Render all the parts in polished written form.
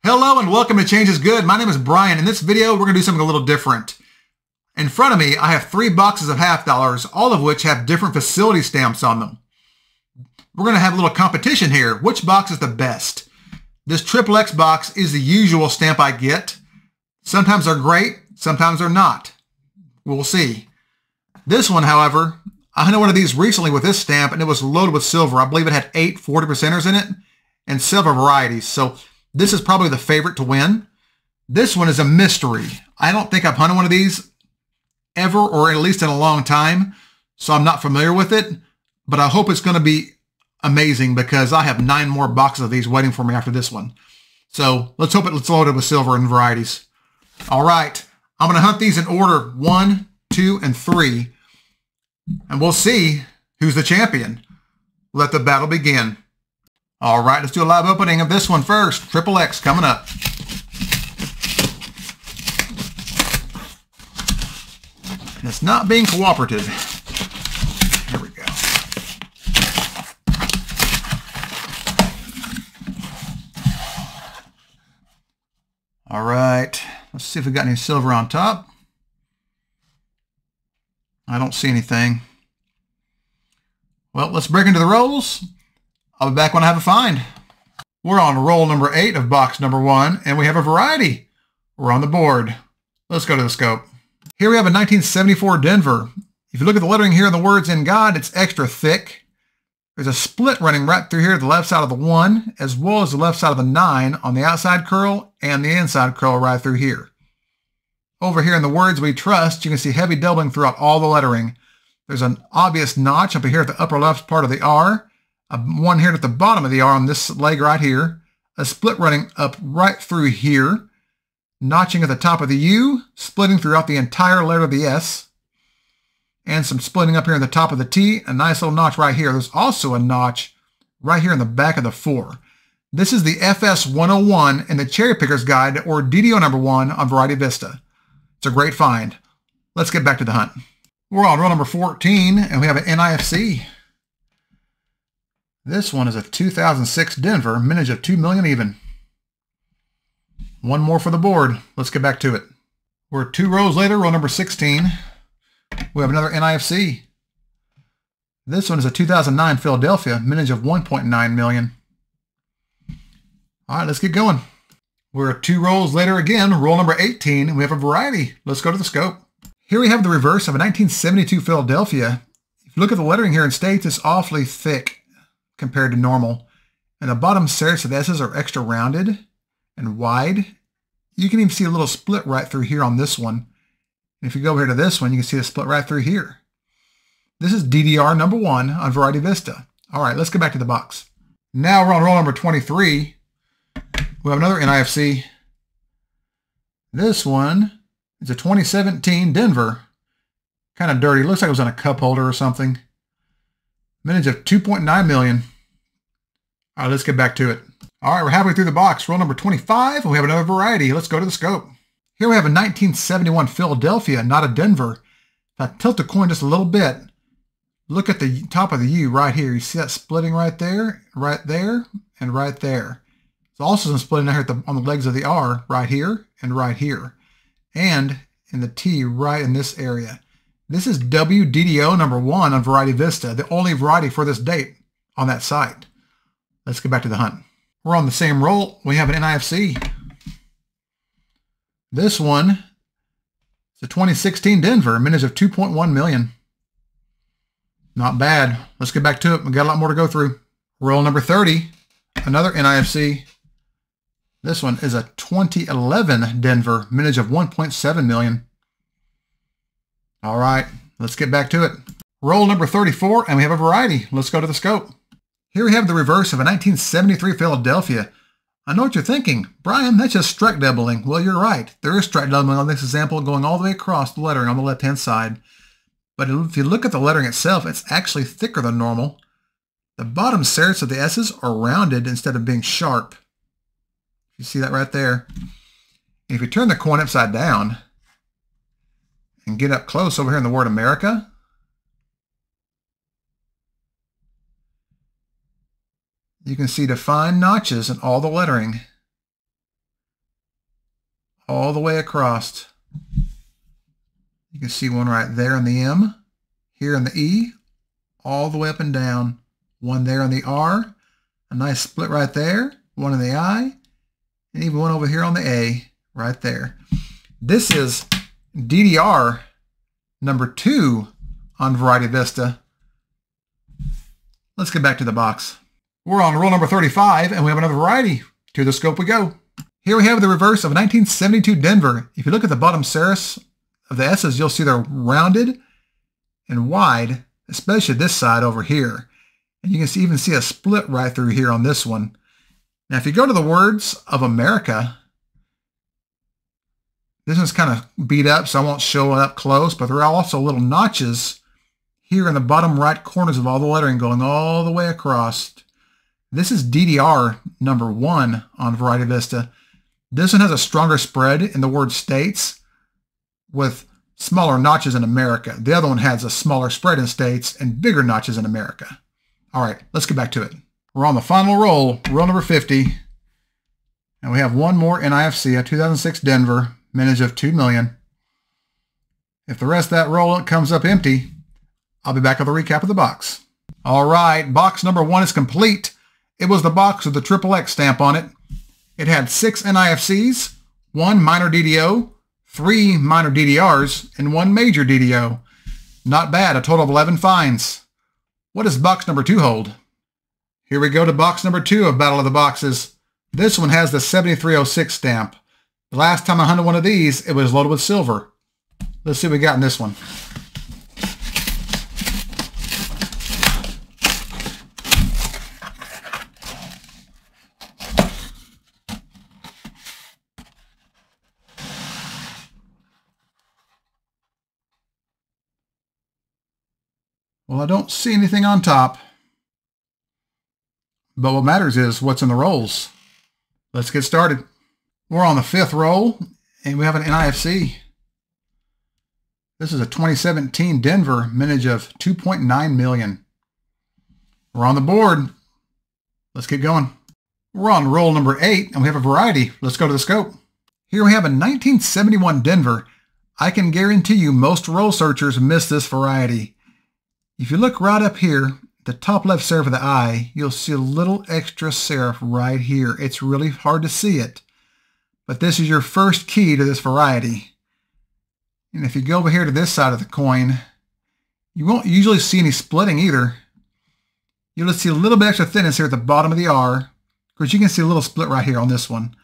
Hello and welcome to Change is Good. My name is Brian. In this video, we're going to do something a little different. In front of me, I have 3 boxes of half dollars, all of which have different facility stamps on them. We're going to have a little competition here. Which box is the best? This XXX box is the usual stamp I get. Sometimes they're great, sometimes they're not. We'll see. This one, however, I had one of these recently with this stamp, and it was loaded with silver. I believe it had 8 40%ers in it and several varieties. So this is probably the favorite to win. This one is a mystery. I don't think I've hunted one of these ever, or at least in a long time, so I'm not familiar with it, but I hope it's going to be amazing because I have 9 more boxes of these waiting for me after this one. So let's hope it's loaded with silver and varieties. All right, I'm going to hunt these in order 1, 2, and 3, and we'll see who's the champion. Let the battle begin. All right, let's do a live opening of this one first. XXX coming up. And it's not being cooperative. Here we go. All right, let's see if we got any silver on top. I don't see anything. Well, let's break into the rolls. I'll be back when I have a find. We're on roll number 8 of box number 1, and we have a variety. We're on the board. Let's go to the scope. Here we have a 1974 Denver. If you look at the lettering here and the words "In God," it's extra thick. There's a split running right through here, the left side of the 1, as well as the left side of the 9 on the outside curl and the inside curl right through here. Over here in the words "We Trust," you can see heavy doubling throughout all the lettering. There's an obvious notch up here at the upper left part of the R. One here at the bottom of the R on this leg right here, a split running up right through here, notching at the top of the U, splitting throughout the entire letter of the S, and some splitting up here at the top of the T, a nice little notch right here. There's also a notch right here in the back of the 4. This is the FS 101 in the Cherry Picker's Guide, or DDO number 1 on Variety Vista. It's a great find. Let's get back to the hunt. We're on roll number 14, and we have an NIFC. This one is a 2006 Denver, mintage of 2 million even. One more for the board. Let's get back to it. We're 2 rows later, row number 16. We have another NIFC. This one is a 2009 Philadelphia, mintage of 1.9 million. All right, let's get going. We're 2 rows later again, roll number 18, and we have a variety. Let's go to the scope. Here we have the reverse of a 1972 Philadelphia. If you look at the lettering here in States, it's awfully thick compared to normal. And the bottom serifs of the S's are extra rounded and wide. You can even see a little split right through here on this one. And if you go over here to this one, you can see a split right through here. This is DDR number 1 on Variety Vista. All right, let's get back to the box. Now we're on roll number 23. We have another NIFC. This one is a 2017 Denver. Kind of dirty. Looks like it was on a cup holder or something. Mintage of 2.9 million. All right, let's get back to it. All right, we're halfway through the box. Roll number 25, and we have another variety. Let's go to the scope. Here we have a 1971 Philadelphia, not a Denver. If I tilt the coin just a little bit, look at the top of the U right here. You see that splitting right there, and right there. There's also some splitting out here on the legs of the R, right here, and in the T right in this area. This is WDDO number 1 on Variety Vista, the only variety for this date on that site. Let's get back to the hunt. We're on the same roll. We have an NIFC. This one is a 2016 Denver, mintage of 2.1 million. Not bad. Let's get back to it. We've got a lot more to go through. Roll number 30, another NIFC. This one is a 2011 Denver, mintage of 1.7 million. All right, let's get back to it. Roll number 34, and we have a variety. Let's go to the scope. Here we have the reverse of a 1973 Philadelphia. I know what you're thinking. Brian, that's just strike doubling. Well, you're right. There is strike doubling on this example going all the way across the lettering on the left-hand side. But if you look at the lettering itself, it's actually thicker than normal. The bottom serifs of the S's are rounded instead of being sharp. You see that right there? And if you turn the coin upside down and get up close over here in the word America, you can see defined notches in all the lettering. all the way across. You can see one right there in the M, here in the E, all the way up and down. One there on the R, a nice split right there, one in the I, and even one over here on the A, right there. This is DDR number 2 on Variety Vista. Let's get back to the box. We're on roll number 35, and we have another variety. To the scope we go. Here we have the reverse of a 1972 Denver. If you look at the bottom serifs of the S's, you'll see they're rounded and wide, especially this side over here. And you can even see a split right through here on this one. Now, if you go to the words of America, this one's kind of beat up, so I won't show it up close, but there are also little notches here in the bottom right corners of all the lettering going all the way across. This is DDR number 1 on Variety Vista. This one has a stronger spread in the word states with smaller notches in America. The other one has a smaller spread in states and bigger notches in America. All right, let's get back to it. We're on the final roll, roll number 50. And we have one more NIFC, a 2006 Denver, mintage of 2 million. If the rest of that roll comes up empty, I'll be back with a recap of the box. All right, box number 1 is complete. It was the box with the XXX stamp on it. It had 6 NIFCs, 1 minor DDO, 3 minor DDRs, and 1 major DDO. Not bad, a total of 11 finds. What does box number 2 hold? Here we go to box number 2 of Battle of the Boxes. This one has the 7306 stamp. The last time I hunted one of these, it was loaded with silver. Let's see what we got in this one. Well, I don't see anything on top, but what matters is what's in the rolls. Let's get started. We're on the 5th roll, and we have an NIFC. This is a 2017 Denver mintage of 2.9 million. We're on the board. Let's get going. We're on roll number 8, and we have a variety. Let's go to the scope. Here we have a 1971 Denver. I can guarantee you most roll searchers miss this variety. If you look right up here, the top left serif of the I, you'll see a little extra serif right here. It's really hard to see it, but this is your first key to this variety. And if you go over here to this side of the coin, you won't usually see any splitting either. You'll just see a little bit extra thickness here at the bottom of the R. Of course, you can see a little split right here on this one,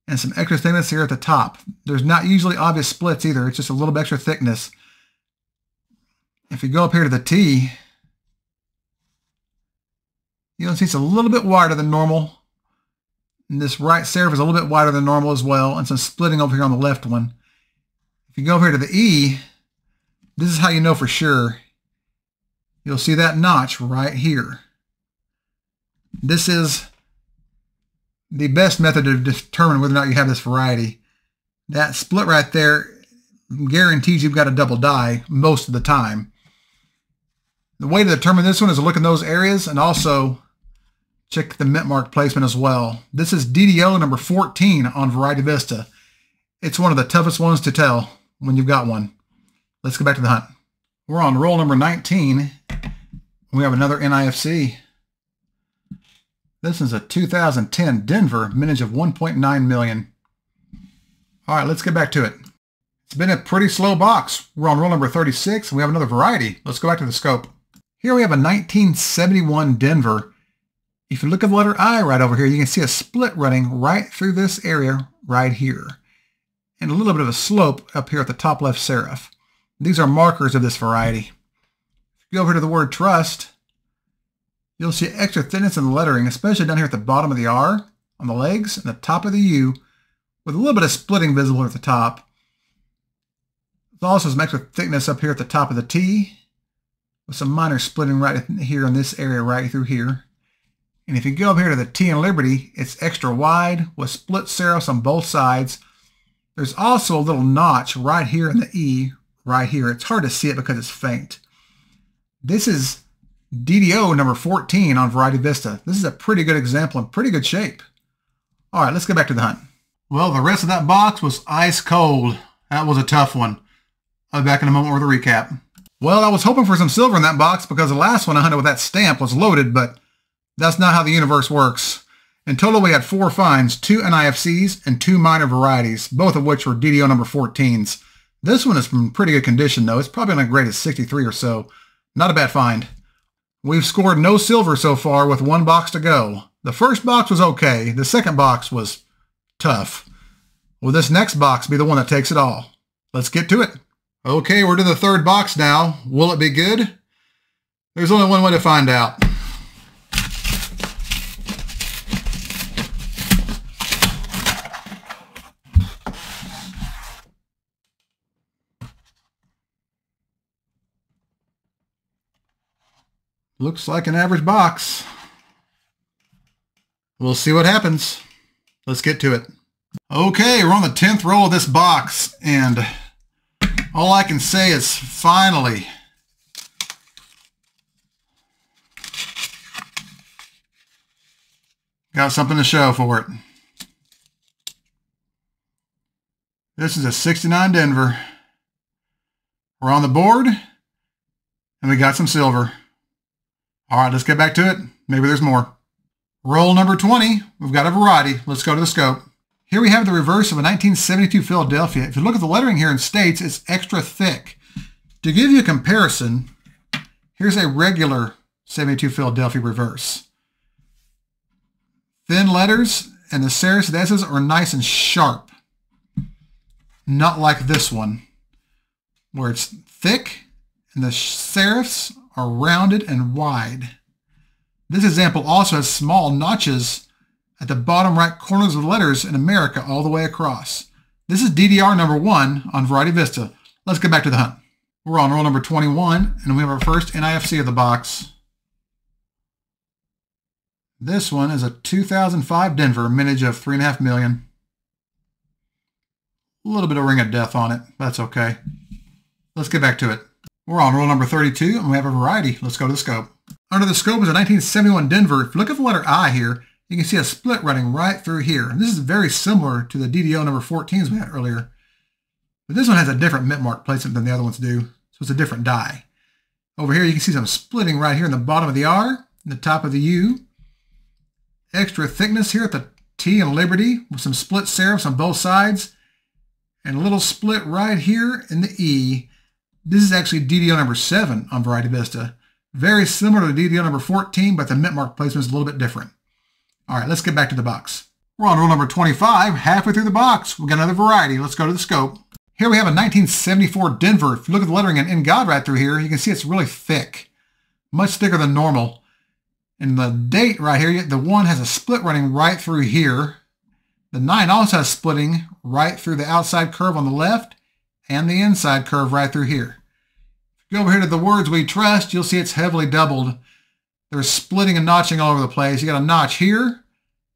and some extra thickness here at the top. There's not usually obvious splits either. It's just a little bit extra thickness. If you go up here to the T, you'll see it's a little bit wider than normal. And this right serif is a little bit wider than normal as well, and some splitting over here on the left one. If you go over here to the E, this is how you know for sure. You'll see that notch right here. This is the best method to determine whether or not you have this variety. That split right there guarantees you've got a double die most of the time. The way to determine this one is to look in those areas and also check the mint mark placement as well. This is DDO number 14 on Variety Vista. It's one of the toughest ones to tell when you've got one. Let's go back to the hunt. We're on roll number 19. We have another NIFC. This is a 2010 Denver mintage of 1.9 million. All right, let's get back to it. It's been a pretty slow box. We're on roll number 36, and we have another variety. Let's go back to the scope. Here we have a 1971 Denver. If you look at the letter I right over here, you can see a split running right through this area right here, and a little bit of a slope up here at the top left serif. These are markers of this variety. If you go over to the word trust, you'll see extra thickness in the lettering, especially down here at the bottom of the R, on the legs, and the top of the U, with a little bit of splitting visible at the top. There's also some extra thickness up here at the top of the T, with some minor splitting right here in this area right through here. And if you go up here to the T in Liberty, it's extra wide with split serifs on both sides. There's also a little notch right here in the E right here. It's hard to see it because it's faint. This is DDO number 14 on Variety Vista. This is a pretty good example and pretty good shape. All right, let's get back to the hunt. Well, the rest of that box was ice cold. That was a tough one. I'll be back in a moment with a recap. Well, I was hoping for some silver in that box because the last one I hunted with that stamp was loaded, but that's not how the universe works. In total, we had 4 finds, 2 NIFCs and 2 minor varieties, both of which were DDO number 14s. This one is in pretty good condition, though. It's probably on a grade of 63 or so. Not a bad find. We've scored no silver so far with 1 box to go. The first box was okay. The second box was tough. Will this next box be the one that takes it all? Let's get to it. Okay, we're to the third box now. Will it be good? There's only one way to find out. Looks like an average box. We'll see what happens. Let's get to it. Okay, we're on the 10th roll of this box, and all I can say is finally. Got something to show for it. This is a 69 Denver. We're on the board, and we got some silver. All right, let's get back to it. Maybe there's more. Roll number 20. We've got a variety. Let's go to the scope. Here we have the reverse of a 1972 Philadelphia. If you look at the lettering here in states, it's extra thick. To give you a comparison, here's a regular 72 Philadelphia reverse. Thin letters and the serifs and S's are nice and sharp. Not like this one, where it's thick and the serifs are rounded and wide. This example also has small notches at the bottom right corners of the letters in America all the way across. This is DDR number 1 on Variety Vista. Let's get back to the hunt. We're on roll number 21, and we have our first NIFC of the box. This one is a 2005 Denver, mintage of 3.5 million. A little bit of ring of death on it. That's okay. Let's get back to it. We're on roll number 32, and we have a variety. Let's go to the scope. Under the scope is a 1971 Denver. If you look at the letter I here, you can see a split running right through here. And this is very similar to the DDO number 14s we had earlier. But this one has a different mint mark placement than the other ones do, so it's a different die. Over here, you can see some splitting right here in the bottom of the R, and the top of the U. Extra thickness here at the T and Liberty with some split serifs on both sides, and a little split right here in the E. This is actually DDO number 7 on Variety Vista. Very similar to DDO number 14, but the mint mark placement is a little bit different. All right, let's get back to the box. We're on roll number 25, halfway through the box. We've got another variety. Let's go to the scope. Here we have a 1974 Denver. If you look at the lettering in God right through here, you can see it's really thick, much thicker than normal. And the date right here, the 1 has a split running right through here. The 9 also has splitting right through the outside curve on the left and the inside curve right through here. If you go over here to the words we trust, you'll see it's heavily doubled. There's splitting and notching all over the place. You got a notch here,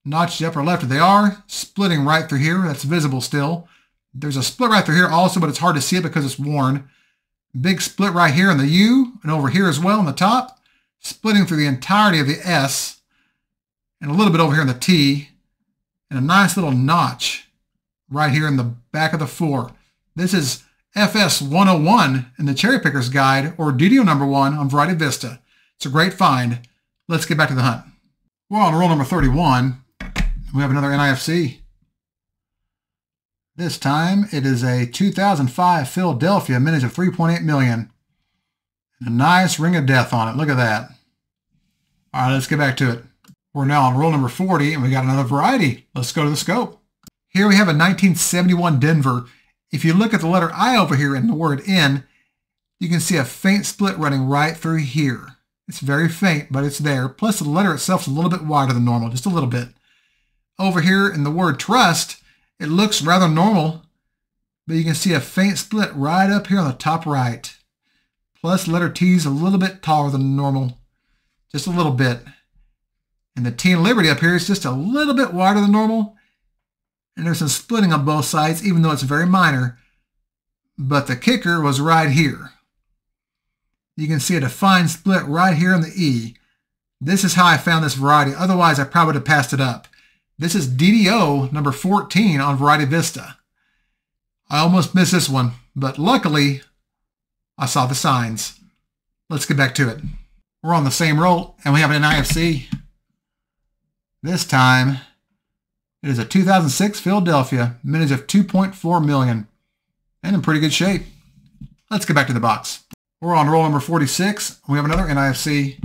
notch to the upper left of the R, splitting right through here. That's visible still. There's a split right through here also, but it's hard to see it because it's worn. Big split right here in the U and over here as well on the top, splitting through the entirety of the S and a little bit over here in the T, and a nice little notch right here in the back of the 4. This is FS 101 in the Cherry Picker's Guide, or DDO number 1 on Variety Vista. It's a great find. Let's get back to the hunt. We're on roll number 31. We have another NIFC. This time it is a 2005 Philadelphia, mintage of 3.8 million. And a nice ring of death on it. Look at that. All right, let's get back to it. We're now on roll number 40, and we got another variety. Let's go to the scope. Here we have a 1971 Denver. If you look at the letter I over here and the word N, you can see a faint split running right through here. It's very faint, but it's there. Plus, the letter itself is a little bit wider than normal, just a little bit. Over here in the word trust, it looks rather normal, but you can see a faint split right up here on the top right. Plus, the letter T is a little bit taller than normal, just a little bit. And the T in Liberty up here is just a little bit wider than normal. And there's some splitting on both sides, even though it's very minor. But the kicker was right here. You can see a defined split right here in the E. This is how I found this variety. Otherwise, I probably would have passed it up. This is DDO number 14 on Variety Vista. I almost missed this one, but luckily I saw the signs. Let's get back to it. We're on the same roll, and we have an NIFC. This time, it is a 2006 Philadelphia, mintage of 2.4 million, and in pretty good shape. Let's get back to the box. We're on roll number 46. We have another NIFC.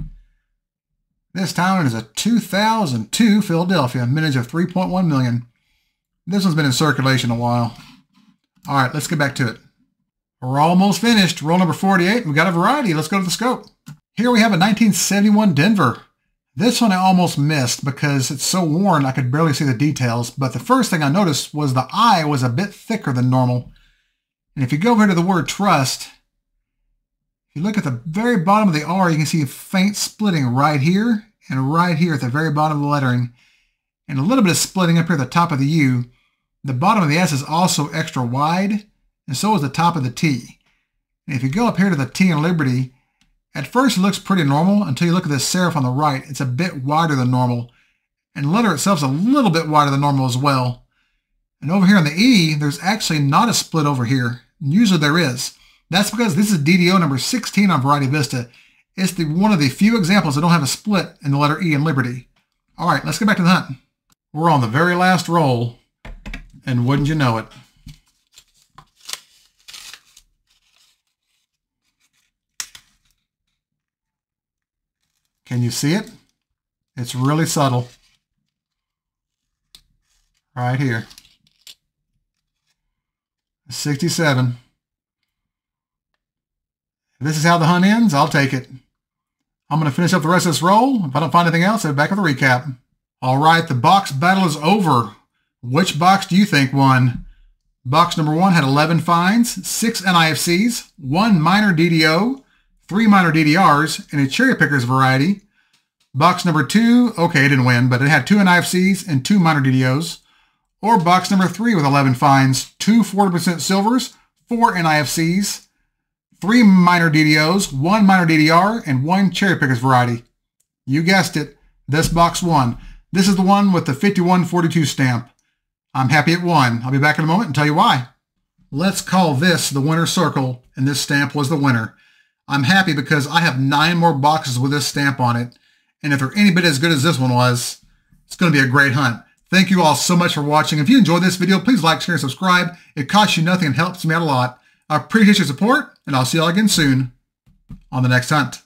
This time it is a 2002 Philadelphia, mintage of 3.1 million. This one's been in circulation a while. All right, let's get back to it. We're almost finished. Roll number 48. We got a variety. Let's go to the scope. Here we have a 1971 Denver. This one I almost missed because it's so worn I could barely see the details, but the first thing I noticed was the eye was a bit thicker than normal. And if you go over here to the word trust, if you look at the very bottom of the R, you can see a faint splitting right here and right here at the very bottom of the lettering, and a little bit of splitting up here at the top of the U. The bottom of the S is also extra wide, and so is the top of the T. And if you go up here to the T in Liberty, at first it looks pretty normal until you look at this serif on the right. It's a bit wider than normal, and the letter itself is a little bit wider than normal as well. And over here on the E, there's actually not a split over here. Usually there is. That's because this is DDO number 16 on Variety Vista. It's one of the few examples that don't have a split in the letter E in Liberty. All right, let's get back to the hunt. We're on the very last roll, and wouldn't you know it, can you see it? It's really subtle. Right here. 67. If this is how the hunt ends, I'll take it. I'm going to finish up the rest of this roll. If I don't find anything else, I'll be back with a recap. All right, the box battle is over. Which box do you think won? Box number 1 had 11 finds, 6 NIFCs, 1 minor DDO, 3 minor DDRs, and a cherry pickers variety. Box number 2, okay, it didn't win, but it had 2 NIFCs and 2 minor DDOs. Or box number 3 with 11 finds, 2 40% silvers, 4 NIFCs, 3 minor DDOs, 1 minor DDR, and 1 cherry pickers variety. You guessed it, this box won. This is the one with the 5142 stamp. I'm happy it won. I'll be back in a moment and tell you why. Let's call this the winner circle, and this stamp was the winner. I'm happy because I have 9 more boxes with this stamp on it, and if they're any bit as good as this one was, it's going to be a great hunt. Thank you all so much for watching. If you enjoyed this video, please like, share, and subscribe. It costs you nothing and helps me out a lot. I appreciate your support, and I'll see you all again soon on the next hunt.